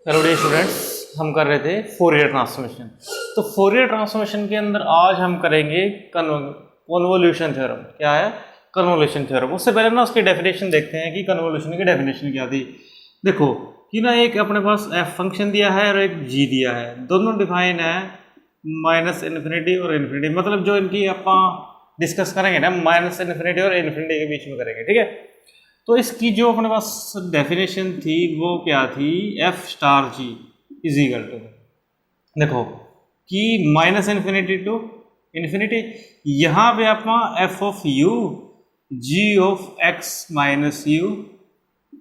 Hello dear students, हम कर रहे थे फोरियर ट्रांसफॉर्मेशन। तो फोरियर ट्रांसफॉर्मेशन के अंदर आज हम करेंगे कन्वोल्यूशन थ्योरम। क्या है? Convolution theorem. उससे पहले ना उसकी डेफिनेशन देखते हैं कि कन्वोल्यूशन की डेफिनेशन क्या थी। देखो कि ना एक अपने पास एफ फंक्शन दिया है और एक जी दिया है, दोनों डिफाइन है माइनस इन्फिनिटी और इन्फिनिटी। मतलब जो इनकी अपन डिस्कस करेंगे ना माइनस इन्फिनिटी और इन्फिनिटी के बीच में करेंगे, ठीक है। तो इसकी जो अपने पास डेफिनेशन थी वो क्या थी? F star G is equal to, देखो कि माइनस इन्फिनिटी टू इन्फिनिटी, यहाँ पे आप F of U G of x minus you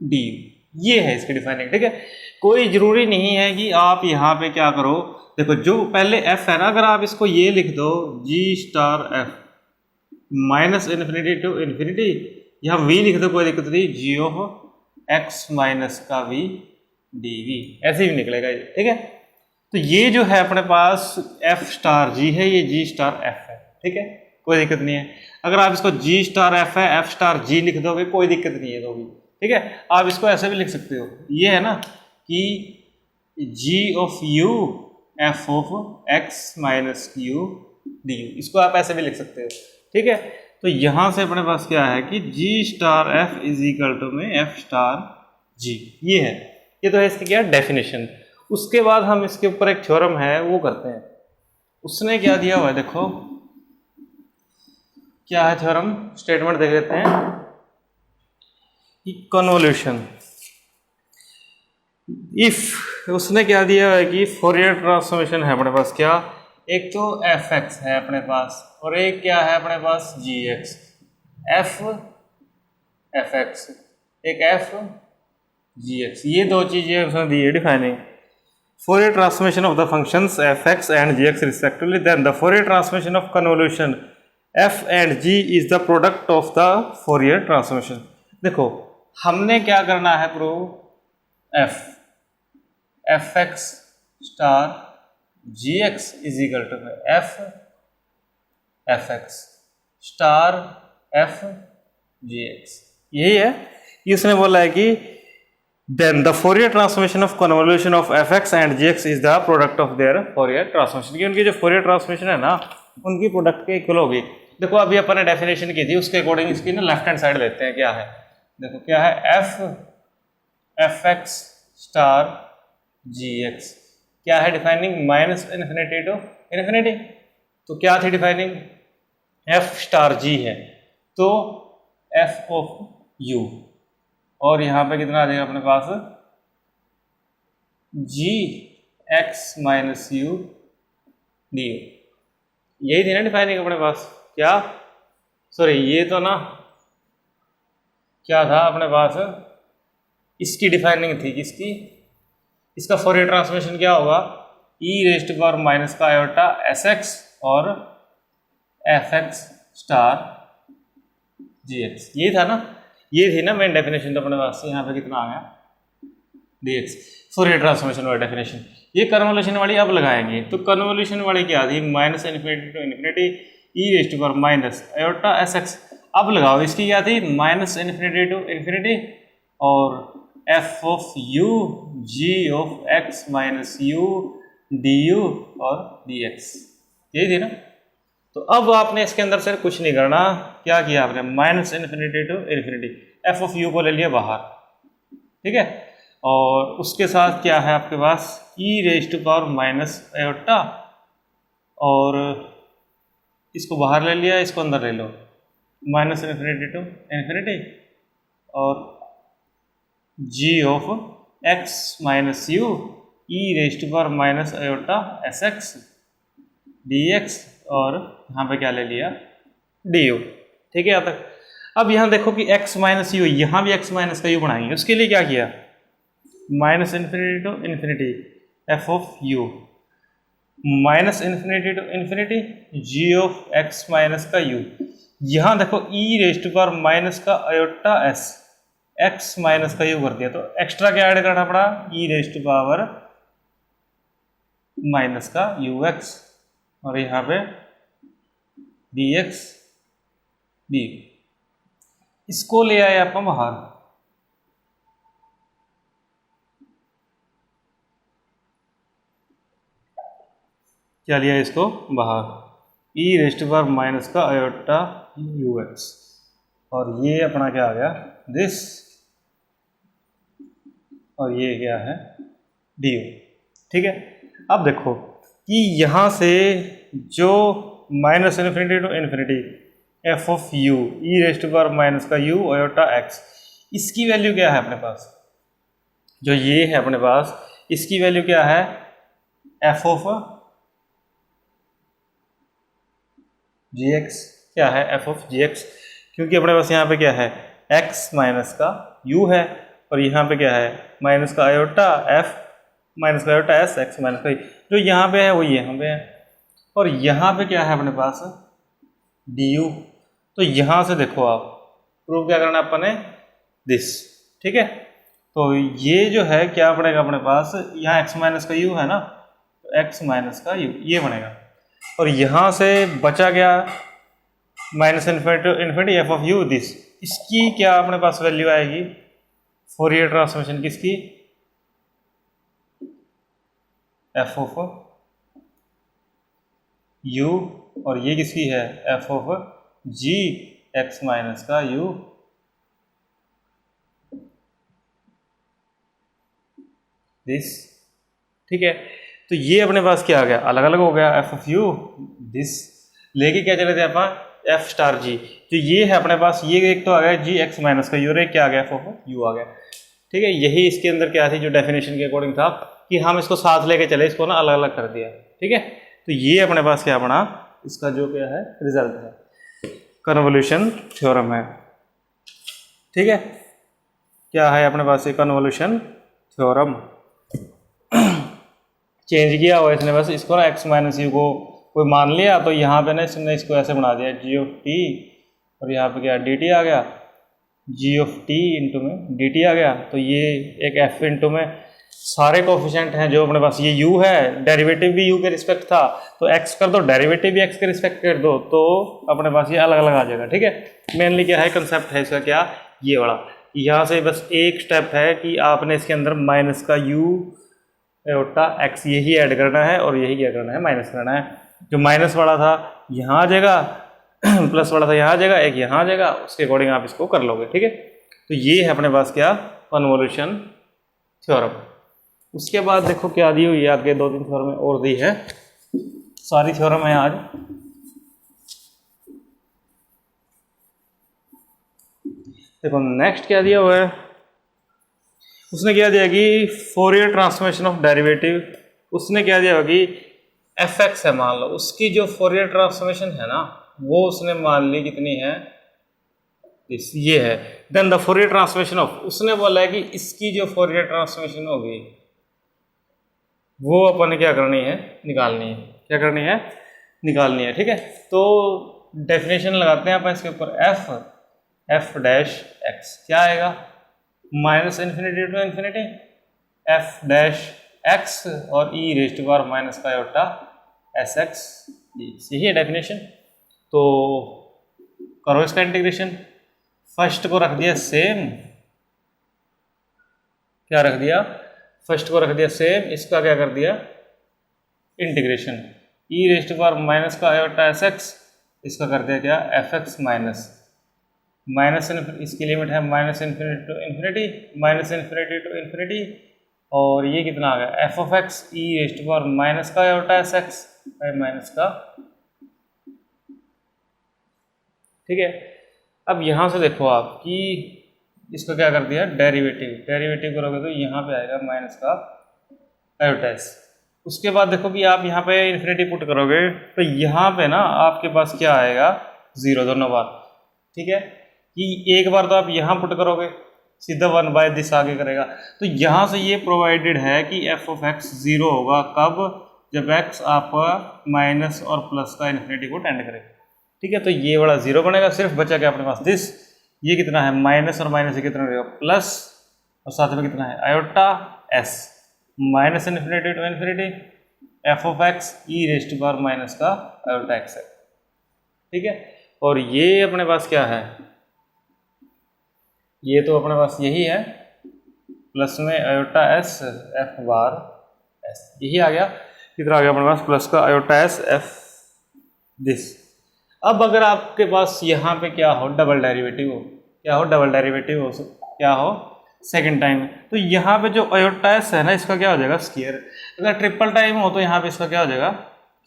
D, ये है इसकी डिफाइनिंग, ठीक है। कोई जरूरी नहीं है कि आप यहाँ पे क्या करो। देखो जो पहले एफ है ना, अगर आप इसको ये लिख दो g star f minus infinity to infinity, यहाँ वी लिख दो, कोई दिक्कत नहीं, जी ऑफ एक्स माइनस का वी डी वी, ऐसे भी निकलेगा ये, ठीक है। तो ये जो है अपने पास एफ स्टार जी है, ये जी स्टार एफ है, ठीक है, कोई दिक्कत नहीं है। अगर आप इसको जी स्टार एफ है एफ स्टार जी लिख दोगे कोई दिक्कत नहीं है तो भी, ठीक है। आप इसको ऐसे भी लिख सकते हो, ये है ना कि g of u f of x minus U D u, इसको आप ऐसे भी लिख सकते हो, ठीक है। तो यहां से अपने पास क्या है कि g star f is equal to में एफ स्टार जी, ये है, ये तो है इसकी क्या डेफिनेशन। उसके बाद हम इसके ऊपर एक थ्योरम है वो करते हैं। उसने क्या दिया हुआ है, देखो क्या है थ्योरम, स्टेटमेंट देख लेते हैं कि कन्वोल्यूशन इफ, उसने क्या दिया हुआ है कि फोरियर ट्रांसफॉर्मेशन है अपने पास, क्या एक तो एफ एक्स है अपने पास और एक क्या है अपने पास जी एक्स, एफ एफ एक्स एक एफ जी एक्स, ये दो चीजें उसने दी है defining Fourier transformation of the functions F X and G X respectively, then the Fourier transformation of convolution F and G is the product of the Fourier transformation. देखो हमने क्या करना है prove, F F X star G X is equal to F F X star F G x, यही है। ये उसने बोला है कि then the Fourier transformation of convolution of F X and G X is the product of their Fourier transformation, कि उनकी जो फोरियर ट्रांसफॉर्मेशन है ना उनकी प्रोडक्ट के इक्वल होगी। देखो अभी अपन ने डेफिनेशन की थी उसके अकॉर्डिंग इसकी ना लेफ्ट हैंड साइड लेते हैं, क्या है देखो क्या है, F F X star G X, क्या है defining minus infinity to infinity, तो क्या थी डिफाइनिंग, एफ स्टार जी है तो एफ ऑफ यू, और यहाँ पे कितना आ जाएगा अपने पास जी x minus U D u, यही थी ना डिफाइनिंग अपने पास। क्या सॉरी ये तो ना क्या था अपने पास, इसकी डिफाइनिंग थी किसकी, इसका फोरियर ट्रांसफॉर्मेशन क्या होगा, ई रेस्ट पावर माइनस का आयोटा एस एक्स और F X star G X, ये था ना, ये थी ना मेन डेफिनेशन। तो अपने पास से यहाँ पे कितना आ गया डी एक्स, फोरियर ट्रांसफॉर्मेशन वाली डेफिनेशन। ये कन्वोल्यूशन वाली अब लगाएंगे, तो कन्वोल्यूशन वाली क्या थी, minus infinity to infinity E raised power minus iota S X. अब लगाओ इसकी क्या थी, माइनस इन्फिनिटी टू इन्फिनिटी और F of U G of x minus U D U और डी एक्स, यही थी ना। तो अब आपने इसके अंदर से कुछ नहीं करना, क्या किया आपने, minus infinity to infinity, F of U को ले लिया बाहर, ठीक है, और उसके साथ क्या है आपके पास e raise to power minus iota, और इसको बाहर ले लिया, इसको अंदर ले लो, माइनस इन्फिनिटी टू इन्फिनिटी और g of x minus u e raise to power minus iota S x d x, और यहाँ पे क्या ले लिया डी यू, ठीक है यहाँ तक। अब यहाँ देखो कि x माइनस यू, यहाँ भी x माइनस का यू बनाएंगे, उसके लिए क्या किया, minus infinity to infinity F of U minus infinity to infinity G of x minus का यू, यहाँ देखो E raise to power minus का आयोटा एस एक्स माइनस का यू कर दिया, तो एक्स्ट्रा क्या ऐड करना पड़ा, E raise to power minus का यू एक्स और यहाँ पे डी एक्स डी, इसको ले आए आप बाहर, क्या लिया इसको बाहर, ई रेस्ट टू पावर माइनस का आयोटा यू एक्स, और ये अपना क्या आ गया दिस, और ये क्या है डी यू। ठीक है, अब देखो कि यहाँ से जो minus infinity to infinity F of U E rest to power minus का यू आयोटा एक्स, इसकी वैल्यू क्या है अपने पास, जो ये है अपने पास इसकी वैल्यू क्या है एफ ऑफ जी एक्स, क्या है एफ ऑफ जी एक्स, क्योंकि अपने पास यहाँ पे क्या है एक्स माइनस का यू है, और यहाँ पे क्या है माइनस का आयोटा एफ माइनस का आयोटा एस एक्स माइनस का, जो यहाँ पे है वही यहाँ पे है, और यहाँ पे क्या है अपने पास डी यू। तो यहाँ से देखो आप प्रूव क्या करना अपन ने दिस। ठीक है, तो ये जो है क्या पड़ेगा अपने पास, यहाँ एक्स माइनस का यू है ना, तो एक्स माइनस का यू ये बनेगा, और यहाँ से बचा गया minus infinity F of U this, इसकी क्या अपने पास वैल्यू आएगी फोरियर ट्रांसफॉर्मेशन किसकी एफ ऑफ यू, और ये किसकी है F of G x minus का यू दिस। ठीक है, तो ये अपने पास क्या आ गया अलग अलग हो गया एफ ऑफ यू दिस, लेके क्या चले थे अपन एफ स्टार जी, जो ये है अपने पास ये एक तो आ गया जी एक्स माइनस का यू, और एक क्या आ गया एफ ऑफ यू आ गया। ठीक है, यही इसके अंदर क्या थी जो डेफिनेशन के अकॉर्डिंग था कि हम इसको साथ लेके चले, इसको ना अलग अलग कर दिया। ठीक है, तो ये अपने पास क्या बना, इसका जो क्या है रिजल्ट है कन्वोल्यूशन थ्योरम है। ठीक है, क्या है अपने पास ये कन्वोल्यूशन थ्योरम, चेंज किया हुआ इसने बस इसको ना एक्स माइनस यू को कोई मान लिया, तो यहाँ पे ना इसने इसको ऐसे बना दिया जी ऑफ टी, और यहाँ पे क्या डी टी आ गया, जी ऑफ टी इंटू में डी टी आ गया, तो ये एक एफ इंटू में सारे कोफिशिएंट हैं जो अपने पास, ये u है डेरिवेटिव भी u के रिस्पेक्ट था, तो x कर दो डेरिवेटिव भी x के रिस्पेक्ट कर दो, तो अपने पास ये अलग अलग आ जाएगा। ठीक है, मेनली क्या है कंसेप्ट है इसका क्या ये वाला, यहाँ से बस एक स्टेप है कि आपने इसके अंदर माइनस का u आयोटा x यही ऐड करना है, और यही क्या करना है माइनस करना है, जो माइनस वाला था यहाँ आ जाएगा प्लस वाला था यहाँ आ जाएगा, एक यहाँ आ जाएगा, उसके अकॉर्डिंग आप इसको कर लोगे। ठीक है, तो ये है अपने पास क्या कन्वोल्यूशन थ्योरम। उसके बाद देखो क्या दी हुई है आगे, दो तीन थ्योरम और दी है, सारी थ्योरम है आज। देखो नेक्स्ट क्या दिया हुआ है, उसने क्या दिया कि फोरियर ट्रांसफॉर्मेशन ऑफ डेरिवेटिव, उसने क्या दिया होगी एफ एक्स है मान लो, उसकी जो फोरियर ट्रांसफॉर्मेशन है ना वो उसने मान ली कितनी है ये है, then the Fourier transformation of, उसने बोला है कि इसकी जो फोरियर ट्रांसफॉर्मेशन होगी वो अपन ने क्या करनी है निकालनी है, क्या करनी है निकालनी है। ठीक है, तो डेफिनेशन लगाते हैं अपन इसके ऊपर, एफ डैश एक्स क्या आएगा minus infinity to infinity f dash x और e raise to power minus का आयोटा एस एक्स, यही है डेफिनेशन। तो करो इसका इंटीग्रेशन, फर्स्ट को रख दिया सेम, क्या रख दिया फर्स्ट को रख दिया सेम, इसका क्या कर दिया integration, E raise to power minus का आयोटा एस एक्स, इसका कर दिया क्या एफ एक्स माइनस माइनस, इसकी लिमिट है minus infinity to infinity, minus infinity to infinity, और ये कितना आ गया F of x E raise to power minus का आयोटा एस एक्स माइनस का। ठीक है, अब यहाँ से देखो आप कि इसको क्या कर दिया डेरिवेटिव, डेरिवेटिव करोगे तो यहाँ पे आएगा माइनस का आयोटा एस। उसके बाद देखो कि आप यहाँ पे इन्फिनिटी पुट करोगे तो यहाँ पे ना आपके पास क्या आएगा जीरो दोनों बार। ठीक है, कि एक बार तो आप यहाँ पुट करोगे सीधा 1/दिस आगे करेगा, तो यहाँ से ये प्रोवाइडेड है कि एफ ऑफ एक्स जीरो होगा कब, जब एक्स आपका माइनस और प्लस का इन्फिनिटी को टेंड करेगा। ठीक है, तो ये वाला जीरो बनेगा, सिर्फ बचा क्या अपने पास दिस, ये कितना है माइनस और माइनस कितना रहेगा प्लस, और साथ में कितना है iota S minus infinity to infinity F of x E raise to power minus का आयोटा एक्स है। ठीक है, और ये अपने पास क्या है, ये तो अपने पास यही है प्लस में iota S F bar S, यही आ गया। कितना आ गया अपने पास प्लस का आयोटा एस एफ दिस। अब अगर आपके पास यहाँ पे क्या हो डबल डेरिवेटिव हो, क्या हो डबल डेरिवेटिव हो, क्या हो सेकंड टाइम, तो यहाँ पे जो आयोटा एस है ना इसका क्या हो जाएगा स्क्वायर। अगर ट्रिपल टाइम हो तो यहाँ पे इसका क्या हो जाएगा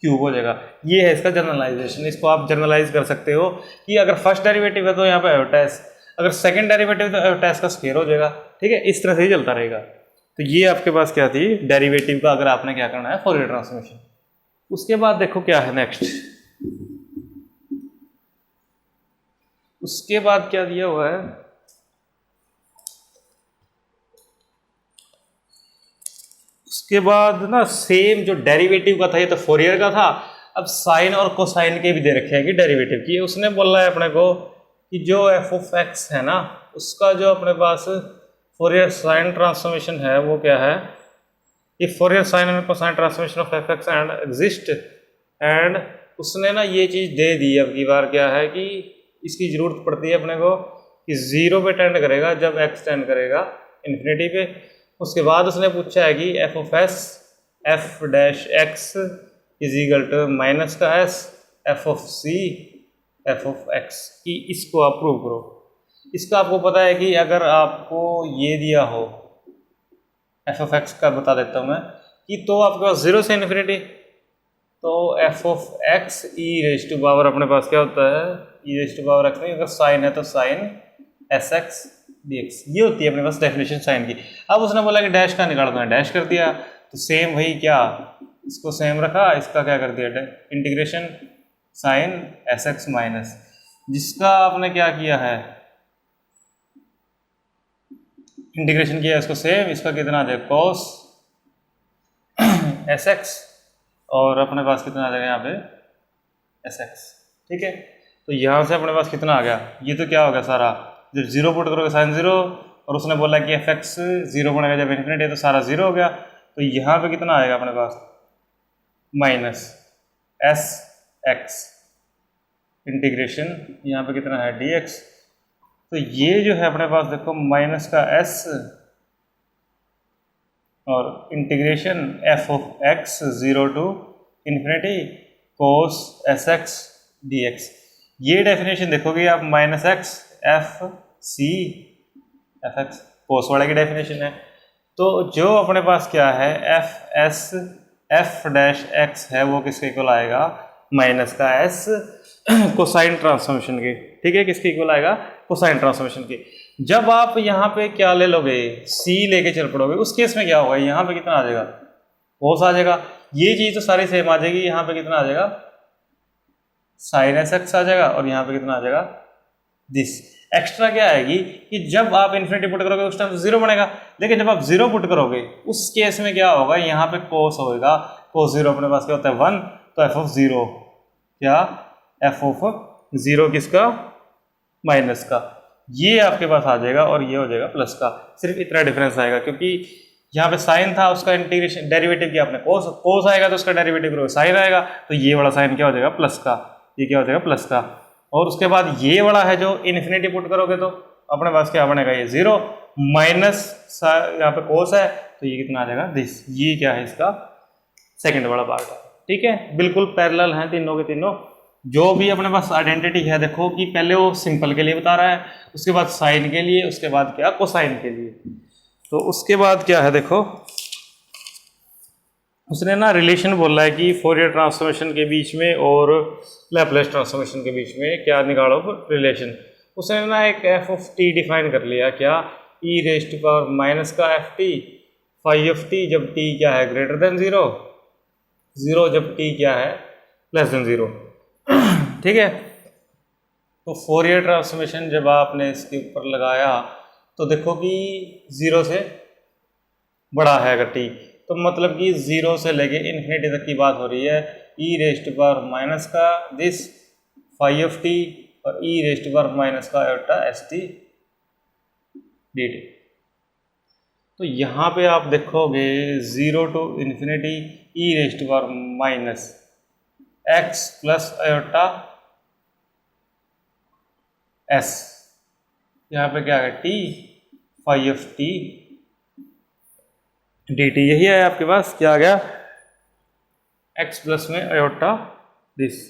क्यूब हो जाएगा। ये है इसका जनरलाइजेशन। इसको आप जनरलाइज कर सकते हो कि अगर फर्स्ट डेरिवेटिव है तो यहाँ पे आयोटा एस, अगर सेकंड डेरिवेटिव तो आयोटा एस का स्क्वायर हो जाएगा। ठीक है, इस तरह से ही चलता रहेगा। तो ये आपके पास क्या थी डेरिवेटिव का, अगर आपने क्या करना है फॉरियर ट्रांसफॉर्मेशन। उसके बाद देखो क्या है नेक्स्ट, उसके बाद क्या दिया हुआ है, उसके बाद ना सेम जो डेरिवेटिव का था, ये तो फोरियर का था, अब साइन और कोसाइन के भी दे रखे हैं कि डेरिवेटिव की। उसने बोला है अपने को कि जो एफ ऑफ एक्स है ना उसका जो अपने पास फोरियर साइन ट्रांसफॉर्मेशन है वो क्या है, ये Fourier sine and cosine transformation of F X and exist. And उसने ना ये चीज़ दे दी अब की बार क्या है कि इसकी ज़रूरत पड़ती है अपने को कि जीरो पे टेंड करेगा जब एक्स टेंड करेगा इन्फिनिटी पे। उसके बाद उसने पूछा है कि f of s f dash x is equal to minus का s f of c f of x की, इसको आप प्रूव करो। इसका आपको पता है कि अगर आपको ये दिया हो एफ ऑफ एक्स का, बता देता हूँ मैं कि, तो आपके पास जीरो से इन्फिनिटी, तो f of x e raise to power अपने पास क्या होता है e raise to power x, नहीं अगर साइन है तो sine s x d x, ये होती है अपने पास डेफिनेशन साइन की। अब उसने बोला कि डैश का निकाल दो, डैश कर दिया, तो सेम वही क्या इसको सेम रखा, इसका क्या कर दिया integration sine s x minus, जिसका आपने क्या किया है इंटीग्रेशन किया इसको सेम, इसका कितना आ जाएगा कॉस एस एक्स, और अपने पास कितना आ जाएगा यहाँ पे एस एक्स। ठीक है, तो यहाँ से अपने पास कितना आ गया, ये तो क्या हो गया सारा, जब जीरो पुट करोगे साइन जीरो, और उसने बोला कि एफ एक्स जीरो बनेगा जब इन्फिनिटी है तो सारा जीरो हो गया, तो यहाँ पे कितना आएगा अपने पास माइनस एस एक्स इंटीग्रेशन यहाँ पे कितना है डी एक्स। तो ये जो है अपने पास देखो माइनस का एस और integration f of x zero to infinity cos s x d x. ये डेफिनेशन देखोगे आप minus x f c f x cos वाले की डेफिनेशन है। तो जो अपने पास क्या है f s f dash x है वो किसके इक्वल आएगा माइनस का एस कोसाइन ट्रांसफॉर्मेशन के। ठीक है, किसके इक्वल आएगा कोसाइन ट्रांसफॉर्मेशन के। जब आप यहाँ पे क्या ले लोगे सी लेके चल पड़ोगे, उस केस में क्या होगा यहाँ पे कितना आ जाएगा कोस आ जाएगा, ये चीज़ तो सारी सेम आ जाएगी। यहाँ पे कितना आ जाएगा साइन एस एक्स आ जाएगा, और यहाँ पे कितना आ जाएगा दिस। एक्स्ट्रा क्या आएगी कि जब आप इन्फिनिटी पुट करोगे उस टाइम तो जीरो बनेगा, लेकिन जब आप जीरो पुट करोगे उस केस में क्या होगा यहाँ पे कोस होएगा, कोस जीरो अपने पास क्या होता है वन, तो एफ ऑफ जीरो क्या एफ ऑफ जीरो किसका माइनस का, ये आपके पास आ जाएगा और ये हो जाएगा प्लस का। सिर्फ इतना डिफरेंस आएगा क्योंकि यहाँ पे साइन था उसका इंटीग्रेशन डेरिवेटिव किया आपने कोस, कोस आएगा तो उसका डेरिवेटिव करोगे साइन आएगा, तो ये वाला साइन क्या हो जाएगा प्लस का, ये क्या हो जाएगा प्लस का। और उसके बाद ये वाला है जो इन्फिनिटी पुट करोगे तो अपने पास क्या बनेगा ये जीरो माइनस यहाँ पे कोस है तो ये कितना आ जाएगा दिस। ये क्या है इसका सेकंड वाला पार्ट है। ठीक है, बिल्कुल पैरेलल हैं तीनों के तीनों। जो भी अपने पास आइडेंटिटी है देखो कि पहले वो सिंपल के लिए बता रहा है, उसके बाद साइन के लिए, उसके बाद क्या कोसाइन के लिए। तो उसके बाद क्या है देखो उसने ना रिलेशन बोला है कि फोरियर ट्रांसफॉर्मेशन के बीच में और लैपलेस ट्रांसफॉर्मेशन के बीच में क्या निकालो रिलेशन। उसने ना एक एफ ऑफ टी डिफाइन कर लिया, क्या e raise to power minus का f t phi of t जब टी क्या है ग्रेटर देन जीरो, जीरो जब टी क्या है लेस देन जीरो। ठीक है, तो फोरियर ट्रांसफॉर्मेशन जब आपने इसके ऊपर लगाया तो देखो कि जीरो से बड़ा है अगर टी, तो मतलब कि जीरो से लेके इन्फिनिटी तक की बात हो रही है। E raise to power minus का दिस फाई ऑफ टी और e raise to power minus का iota s t d t. तो यहाँ पे आप देखोगे zero to infinity e raise to power minus x plus iota s, यहाँ पे क्या है t phi of t d t, यही है आपके पास क्या आ गया एक्स प्लस में आयोटा दिस।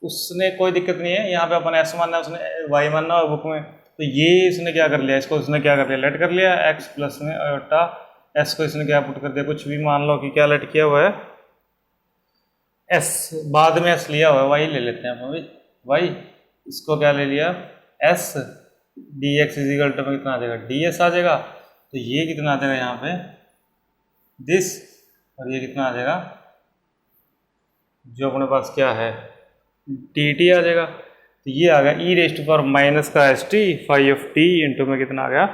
उसने कोई दिक्कत नहीं है, यहाँ पे अपन एस मानना है, उसने वाई मानना है बुक में, तो ये इसने क्या कर लिया, इसको उसने क्या कर लिया, लेट कर लिया, एक्स प्लस में आयोटा एस को इसने क्या पुट कर दिया, कुछ भी मान लो कि क्या लेट किया हुआ है, एस बाद में एस लिया हुआ है, वाई ले लेते हैं अपन भी, वाई इसको क्या ले लिया s, d x is equal to में कितना आ जाएगा, डी एस आ जाएगा, तो ये कितना आ जाएगा यहाँ पे दिस, और ये कितना आ जाएगा जो अपने पास क्या है टी टी आ जाएगा, तो ये आ गया ई रेस्ट पर माइनस का S T five of T into में कितना आ गया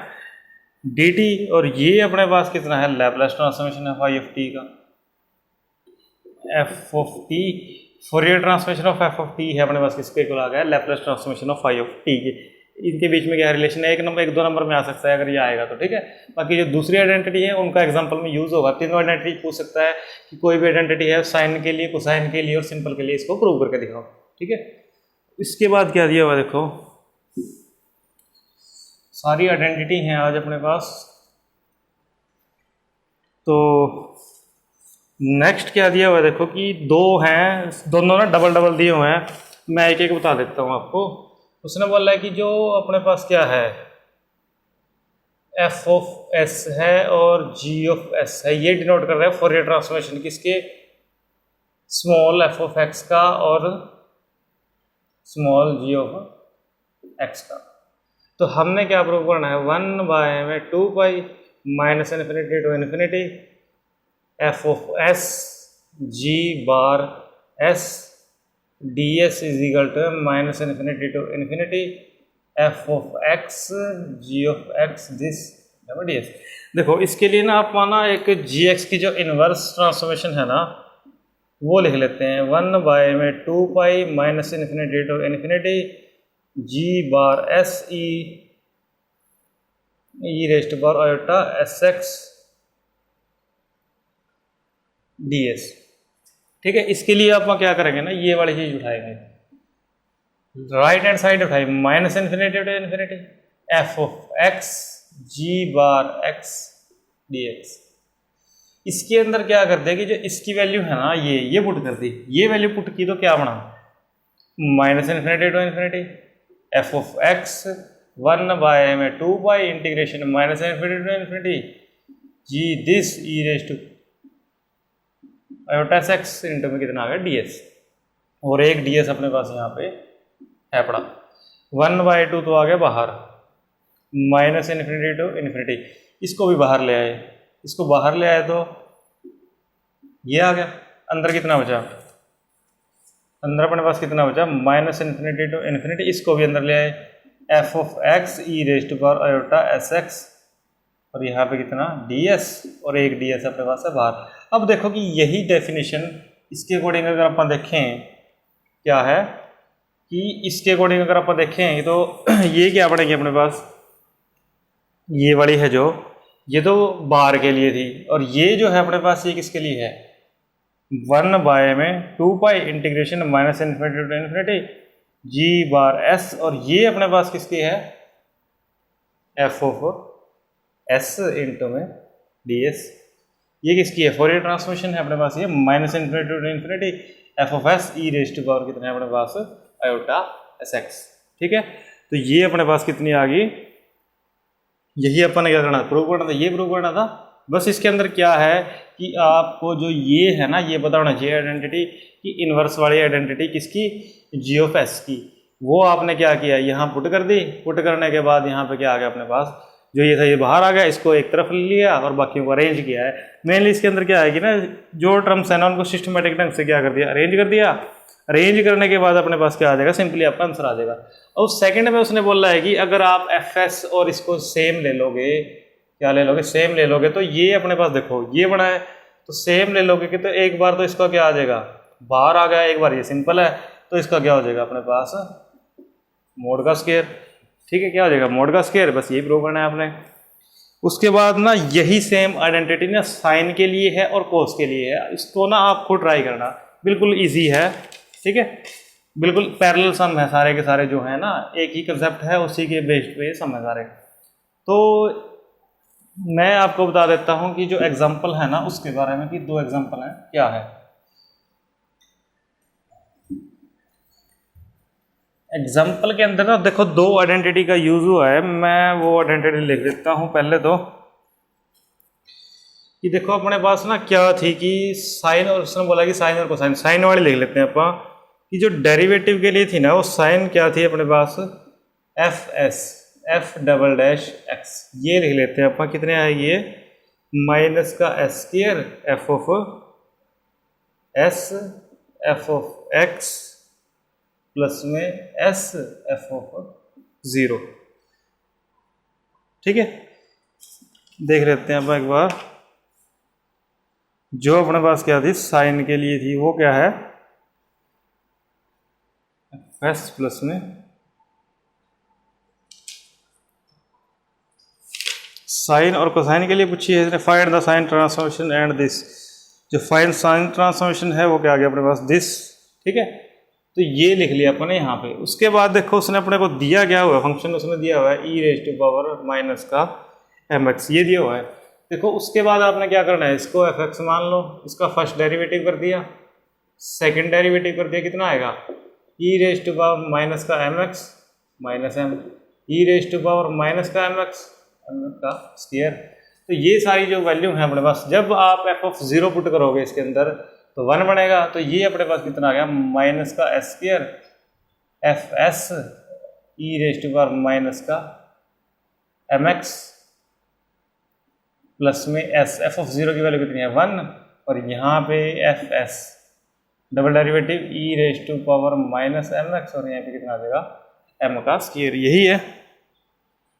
डी टी, और ये अपने पास कितना है लैपलेस ट्रांसफॉर्मेशन है फाइव ऑफ टी का, F of T Fourier transformation of F of T है अपने पास किसके इक्वल आ गया Laplace transformation of five of T के, इनके बीच में क्या रिलेशन है, एक दो नंबर में आ सकता है अगर ये आएगा तो, ठीक है। बाकी जो दूसरी आइडेंटिटी है उनका एग्जांपल में यूज होगा, तीनों आइडेंटिटी पूछ सकता है कि कोई भी आइडेंटिटी है साइन के लिए, कोसाइन के लिए और सिंपल के लिए, इसको प्रूव करके दिखाओ, ठीक है। इसके बाद क्या दिया हुआ देखो, सारी आइडेंटिटी हैं आज अपने पास, तो नेक्स्ट क्या दिया हुआ है देखो कि दो हैं, दोनों ना डबल डबल दिए हुए हैं, मैं एक एक बता देता हूँ आपको। उसने बोला है कि जो अपने पास क्या है एफ ऑफ एस है और जी ऑफ एस है, ये डिनोट कर रहा है फोरियर ट्रांसफॉर्मेशन किसके, स्मॉल एफ ऑफ एक्स का और स्मॉल जी ऑफ एक्स का। तो हमने क्या प्रूव करना है, 1 में 2 pi minus infinity to infinity F of s g bar s d s is equal to minus infinity to infinity F of x g of x this d s. देखो इसके लिए ना आप माना एक जी एक्स की जो इनवर्स ट्रांसफॉर्मेशन है ना वो लिख लेते हैं, 1 में 2 pi minus infinity to infinity g bar s e rest bar iota S x d s, ठीक है। इसके लिए आप क्या करेंगे ना, ये वाली चीज उठाएंगे, राइट हैंड साइड उठाई minus infinity to infinity F of x g bar x d x. इसके अंदर क्या कर देगी, जो इसकी वैल्यू है ना ये पुट कर दी, ये वैल्यू पुट की तो क्या बना minus infinity to infinity F of x 1 में 2 pi integration minus infinity to infinity g this e rest to iota S x into में कितना आ गया डी एस, और एक डी एस अपने पास यहाँ पे है पड़ा, 1/2 तो आ गया बाहर माइनस इन्फिनिटी टू इन्फिनिटी, इसको भी बाहर ले आए, इसको बाहर ले आए तो ये आ गया, अंदर कितना बचा, अंदर अपने पास कितना बचा माइनस इन्फिनिटी टू इन्फिनिटी, इसको भी अंदर ले आए F of x E rest पर आयोटा एस एक्स, और यहाँ पे कितना डी एस, और एक डी एस अपने पास है बाहर। अब देखो कि यही डेफिनेशन इसके अकॉर्डिंग अगर अपन देखें क्या है कि इसके अकॉर्डिंग अगर अपन देखें तो ये क्या पड़ेगी अपने पास, ये वाली है जो, ये तो बार के लिए थी, और ये जो है अपने पास ये किसके लिए है 1 में 2 pi integration minus infinity to infinity g bar s, और ये अपने पास किसकी है एफ ऑफ एस इंटू में डी एस, ये किसकी है फोरियर ट्रांसफॉर्मेशन है अपने पास, ये minus infinity to infinity F of s e rest to power कितना है अपने पास आयोटा एस एक्स, ठीक है। तो ये अपने पास कितनी आ गई, यही अपन ने क्या करना था, प्रूव करना था, ये प्रूव करना था। बस इसके अंदर क्या है कि आपको जो ये है ना ये पता होना चाहिए आइडेंटिटी की, इनवर्स वाली आइडेंटिटी किसकी जी ऑफ एस की, वो आपने क्या किया यहाँ पुट कर दी, पुट करने के बाद यहाँ पे क्या आ गया अपने पास जो ये था ये बाहर आ गया, इसको एक तरफ ले लिया और बाकियों को अरेंज किया है। मेनली इसके अंदर क्या है कि ना जो टर्म्स है ना उनको सिस्टमेटिक ढंग से क्या कर दिया अरेंज कर दिया, अरेंज करने के बाद अपने पास क्या आ जाएगा सिंपली आपका आंसर आ जाएगा। और सेकंड में उसने बोला है कि अगर आप एफ एस और इसको सेम ले लोगे, क्या ले लोगे सेम ले लोगे, तो ये अपने पास देखो ये बना है तो सेम ले लोगे कि तो एक बार तो इसका क्या आ जाएगा बाहर आ गया, एक बार ये सिंपल है तो इसका क्या हो जाएगा अपने पास मोड का स्क्वायर, ठीक है क्या हो जाएगा मोड का स्क्वायर, बस यही प्रूव करना है आपने। उसके बाद ना यही सेम आइडेंटिटी ना साइन के लिए है और कोस के लिए है, इसको ना आप खुद ट्राई करना, बिल्कुल इजी है, ठीक है बिल्कुल पैरेलल सम है सारे के सारे जो है ना, एक ही कंसेप्ट है उसी के बेस्ड पे सम है सारे। तो मैं आपको बता देता हूँ कि जो एग्जाम्पल है ना उसके बारे में कि 2 एग्जाम्पल हैं क्या है। एग्जाम्पल के अंदर ना देखो दो आइडेंटिटी का यूज हुआ है, मैं वो आइडेंटिटी लिख देता हूँ पहले तो, कि देखो अपने पास ना क्या थी कि साइन, और उसने बोला कि साइन और कोसाइन, साइन वाली लिख लेते हैं अपन, कि जो डेरिवेटिव के लिए थी ना वो साइन क्या थी अपने पास, f s, f double dash x, ये लिख लेते हैं अपन, कितने आएगी ये, माइनस का s square F of s f of x plus में एस एफ ऑफ 0। ठीक है, देख लेते हैं अपन एक बार, जो अपने पास क्या थी साइन के लिए थी वो क्या है, एस प्लस में साइन, और कोसाइन के लिए पूछी है find the sine transformation and this, जो फाइंड साइन ट्रांसफॉर्मेशन है वो क्या आ गया अपने पास दिस। ठीक है, तो ये लिख लिया अपने यहाँ पे। उसके बाद देखो उसने अपने को दिया क्या हुआ है, फंक्शन उसने दिया हुआ है e raise to power minus का एम एक्स, ये दिया हुआ है। देखो उसके बाद आपने क्या करना है, इसको एफ एक्स मान लो, इसका फर्स्ट डेरिवेटिव कर दिया, सेकेंड डेरिवेटिव कर दिया, कितना आएगा e raise to power minus का m x minus m, e raise to power minus का एम एक्स का स्क्वायर। तो ये सारी जो वैल्यू है अपने पास, जब आप एफ ऑफ 0 पुट करोगे इसके अंदर तो 1 बनेगा। तो ये अपने पास कितना आ गया, माइनस का s square f s e raise to power minus का एम एक्स प्लस में एस, एफ ऑफ 0 की वैल्यू कितनी है 1, और यहाँ पे f s double derivative e raise to power minus m x, और यहाँ पे कितना आ जाएगा एम का स्क्वायर। यही है,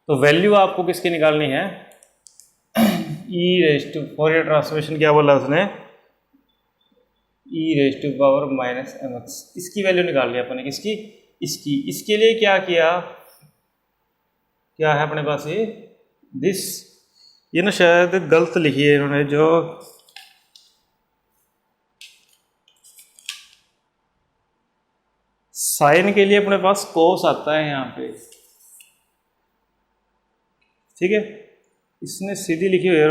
तो वैल्यू आपको किसकी निकालनी है, e raise to, Fourier transformation क्या बोला उसने, e raise to power minus m x, इसकी वैल्यू निकाल लिया अपने, किसकी, इसकी। इसके लिए क्या किया, क्या है अपने पास ये दिस, ये ना शायद गलत लिखी है इन्होंने, जो साइन के लिए अपने पास कोस आता है यहाँ पे। ठीक है, इसने सीधी लिखी हुई है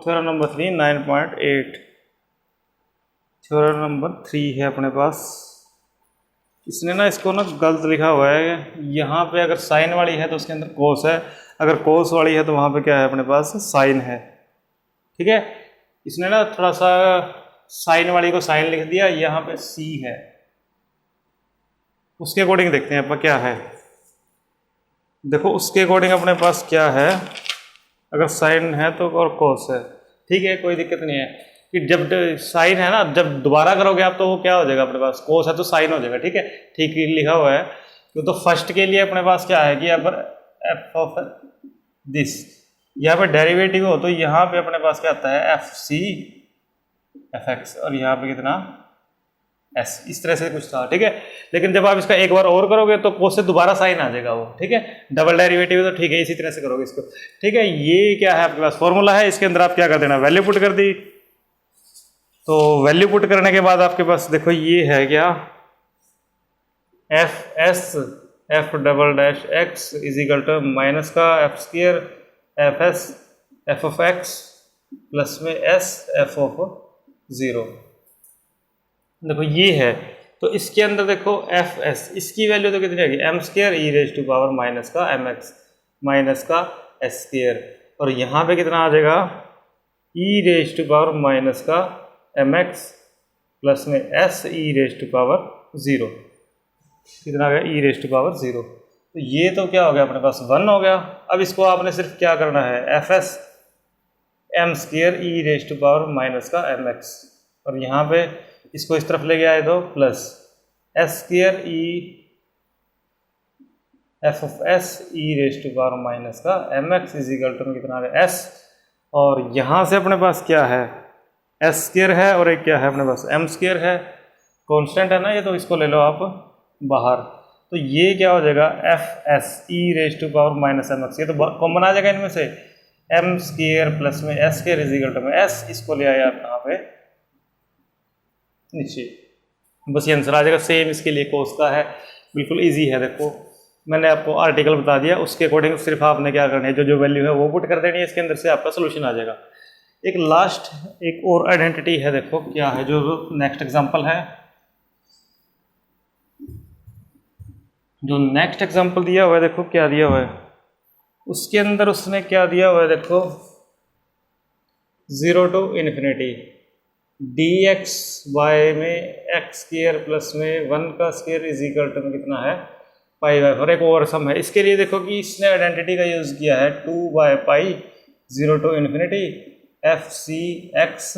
थ्योरम नंबर 3 9.8, थ्योरम नंबर 3 है अपने पास। इसने ना इसको ना गलत लिखा हुआ है, यहाँ पे अगर साइन वाली है तो उसके अंदर कोस है, अगर कोस वाली है तो वहाँ पे क्या है अपने पास साइन है। ठीक है, इसने ना थोड़ा सा साइन वाली को साइन लिख दिया, यहाँ पे सी है, उसके अकॉर्डिंग देखते हैं अपन क्या है। देखो उसके अकॉर्डिंग अपने पास क्या है, अगर साइन है तो और कोस है, ठीक है कोई दिक्कत नहीं है, कि जब साइन है ना, जब दोबारा करोगे आप तो वो क्या हो जाएगा अपने पास, कोस है तो साइन हो जाएगा। ठीक है, ठीक लिखा हुआ है। तो फर्स्ट के लिए अपने पास क्या है कि यहाँ पर एफ ऑफ दिस, यहाँ पर डेरिवेटिव हो तो यहाँ पे अपने पास क्या आता है एफ सी एफ एक्स, और यहाँ पे कितना एस, इस तरह से कुछ था। ठीक है, लेकिन जब आप इसका एक बार और करोगे तो कोस से दोबारा साइन आ जाएगा वो। ठीक है, डबल डेरिवेटिव तो ठीक है, इसी तरह से करोगे इसको। ठीक है, ये क्या है आपके पास फॉर्मूला है, इसके अंदर आप क्या कर देना, वैल्यू पुट कर दी। तो वैल्यू पुट करने के बाद आपके पास देखो ये है क्या, f s f double dash x is equal to minus का f square f s f of x plus में एस एफ ऑफ 0। देखो ये है, तो इसके अंदर देखो एफ एस, इसकी वैल्यू तो कितनी आएगी, m square e raise to power minus का एम एक्स माइनस का एस स्क्वायर, और यहाँ पे कितना आ जाएगा e raise to power minus का एम एक्स प्लस में s e raise to power 0, कितना आ गया ई रेज टू पावर 0। तो ये तो क्या हो गया अपने पास 1 हो गया। अब इसको आपने सिर्फ क्या करना है, f s m square e raise to power minus का एम एक्स, और यहाँ पे इसको इस तरफ ले गया है तो plus s square e f of s e raise to power minus का m x is equal to कितना है एस, और यहाँ से अपने पास क्या है एस स्क्वायर है, और एक क्या है अपने पास एम स्क्वायर है, कांस्टेंट है ना ये, तो इसको ले लो आप बाहर। तो ये क्या हो जाएगा f s e raise to power minus m x, ये तो कॉमन आ जाएगा इनमें से, एम स्क्वायर प्लस में s square is equal to में एस, इसको ले आया आप यहाँ पे नीचे, बस ये आंसर आ जाएगा। सेम इसके लिए कोस का है, बिल्कुल इजी है। देखो मैंने आपको आर्टिकल बता दिया, उसके अकॉर्डिंग सिर्फ आपने क्या करना है, जो जो वैल्यू है वो पुट कर देनी है, इसके अंदर से आपका सोल्यूशन आ जाएगा। एक लास्ट एक और आइडेंटिटी है, देखो क्या है, जो नेक्स्ट एग्जांपल है, जो नेक्स्ट एग्जांपल दिया हुआ है, देखो क्या दिया हुआ है उसके अंदर, उसने क्या दिया हुआ है देखो, 0 to इन्फिनिटी dx y में x स्क्वायर प्लस में 1 का स्क्वायर इज इक्वल टू में कितना है पाई बाय 4, एक ओवर सम है। इसके लिए देखो कि इसने आइडेंटिटी का यूज़ किया है 2 by pi 0 to infinity f c x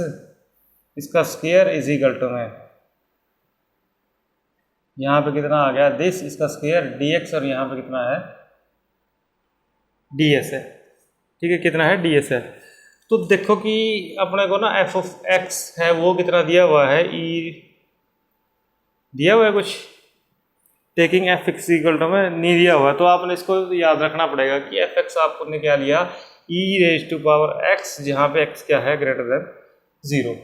इसका स्क्वायर इज इक्वल टू में, यहाँ पे कितना आ गया दिस इसका स्क्वायर dx और यहाँ पे कितना है ds है, ठीक है, कितना है ds है। तो देखो कि अपने को ना f ऑफ x है वो कितना दिया हुआ है, e दिया हुआ है कुछ, taking f x equal to में नहीं दिया हुआ है, तो आपने इसको याद रखना पड़ेगा कि एफ एक्स आपको ने क्या लिया e raise to power x, जहाँ पे x क्या है ग्रेटर देन 0।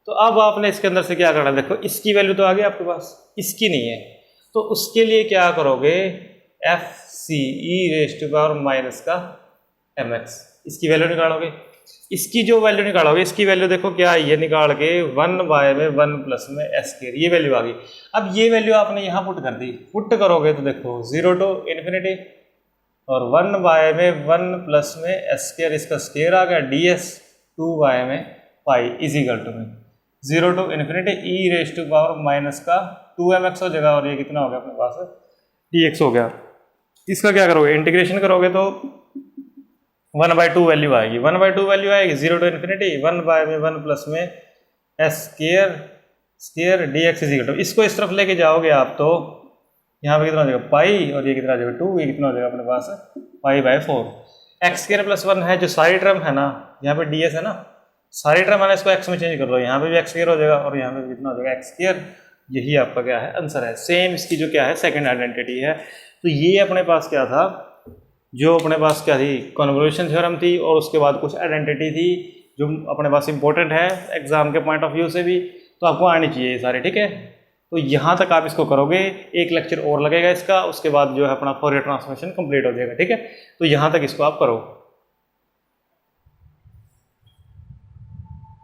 तो अब आपने इसके अंदर से क्या करना, देखो इसकी वैल्यू तो आ गई आपके पास, इसकी नहीं है, तो उसके लिए क्या करोगे f c e raise to power minus का एम एक्स, इसकी वैल्यू निकालोगे। इसकी जो वैल्यू निकालोगे, इसकी वैल्यू देखो क्या आई है, निकाल के 1 बाय में 1 प्लस में एस स्क्वायर, ये वैल्यू आ गई। अब ये वैल्यू आपने यहाँ पुट कर दी, पुट करोगे तो देखो 0 to इन्फिनिटी और 1 बाय में 1 प्लस में एस स्क्वायर, इसका स्क्वायर आ गया डी एस 2 बाय में पाई इज इक्वल टू में 0 to infinity e raise to power minus का 2mx हो जाएगा, और ये कितना हो गया अपने पास dx हो गया। इसका क्या करोगे, इंटीग्रेशन करोगे तो 1/2 वैल्यू आएगी, 1/2 वैल्यू आएगी 0 to इन्फिनिटी 1 बाय में 1 प्लस में s square d x is equal to, इसको इस तरफ लेके जाओगे आप तो यहाँ पे कितना हो जाएगा पाई, और ये कितना हो जाएगा 2, ये कितना हो जाएगा अपने पास pi by 4। X square plus 1 है जो सारी टर्म है ना, यहाँ पे डी एस है ना, सारी टर्म है ना, इसको एक्स में चेंज कर दो, यहाँ पे भी एक्स स्क्वायर हो जाएगा और यहाँ पे भी कितना हो जाएगा एक्स स्क्वायर। यही आपका क्या है आंसर है। सेम इसकी जो क्या है सेकंड आइडेंटिटी है। तो ये अपने पास क्या था, जो अपने पास क्या थी कन्वोल्यूशन थ्योरम थी, और उसके बाद कुछ आइडेंटिटी थी जो अपने पास इंपॉर्टेंट है एग्जाम के पॉइंट ऑफ व्यू से भी, तो आपको आनी चाहिए ये सारे, ठीक है। तो यहाँ तक आप इसको करोगे, एक लेक्चर और लगेगा इसका, उसके बाद जो है अपना फोरियर ट्रांसफॉर्मेशन कंप्लीट हो जाएगा, ठीक है। तो यहाँ तक इसको आप करो।